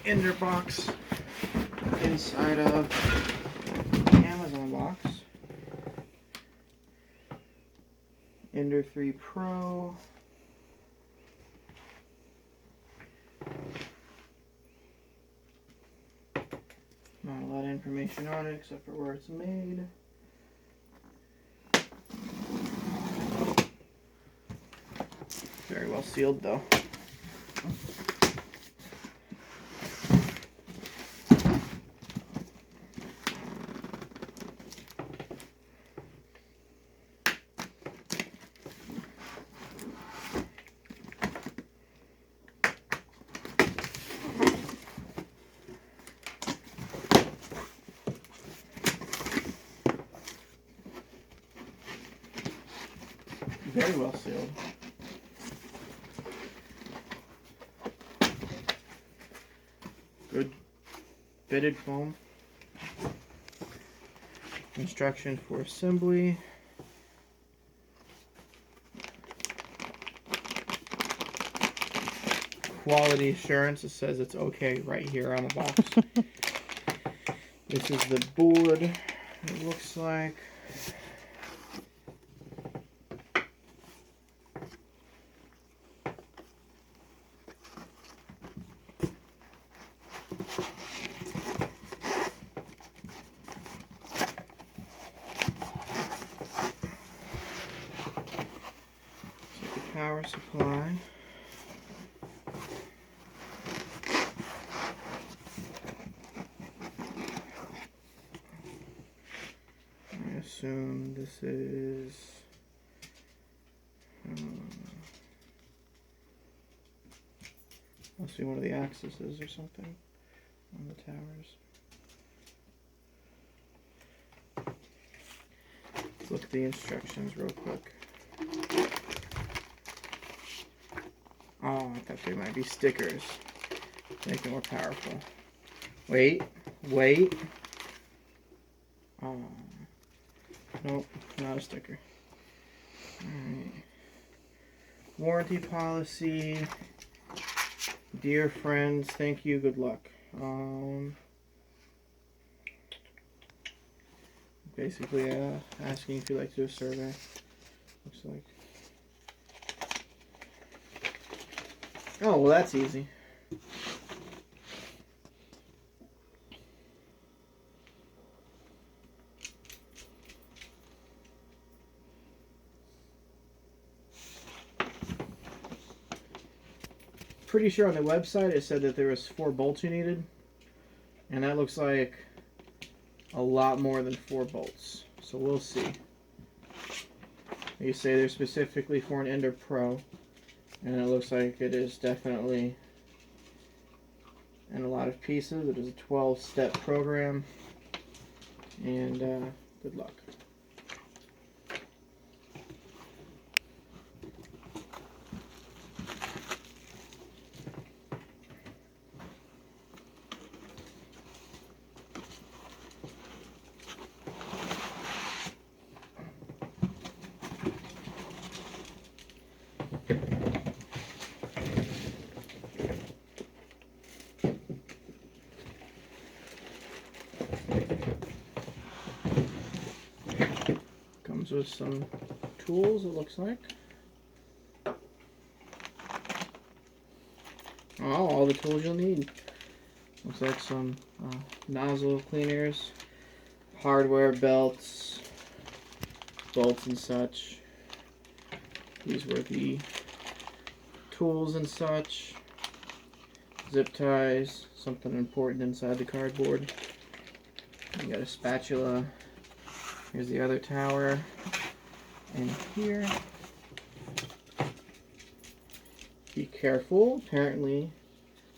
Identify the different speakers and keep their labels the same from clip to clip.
Speaker 1: Ender box inside of the Amazon box. Ender 3 Pro. Not a lot of information on it except for where it's made. Very well sealed though. Very well sealed. Good fitted foam. Instruction for assembly. Quality assurance. It says it's okay right here on the box. This is the board. It looks like. Power supply. I assume this is must be one of the axes or something on the towers. Let's look at the instructions real quick. Oh, I thought they might be stickers. Make it more powerful. Wait. Nope, not a sticker. Alright. Warranty policy. Dear friends, thank you, good luck. Basically, asking if you'd like to do a survey. Looks like. Oh, well, that's easy. Pretty sure on the website it said that there was 4 bolts you needed, and that looks like a lot more than 4 bolts. So we'll see. They say they're specifically for an Ender Pro. And it looks like it is definitely in a lot of pieces. It is a 12-step program. And good luck. Comes with some tools, it looks like. Oh, all the tools you'll need. Looks like some nozzle cleaners, hardware belts, bolts and such. These were the tools and such. Zip ties, something important inside the cardboard. You got a spatula. Here's the other tower. And here. Be careful. Apparently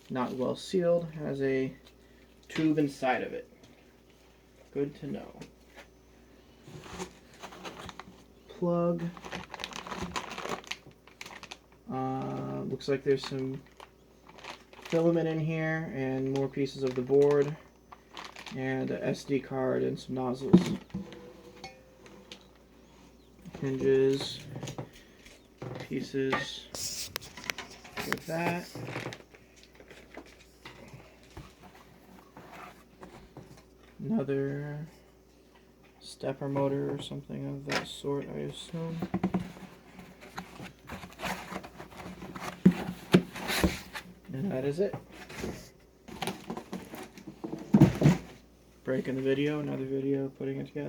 Speaker 1: not well sealed. Has a tube inside of it. Good to know. Plug. Looks like there's some filament in here and more pieces of the board. And a SD card and some nozzles. Hinges, pieces with that. Another stepper motor or something of that sort, I assume. And that is it. Breaking the video, another video, putting it together.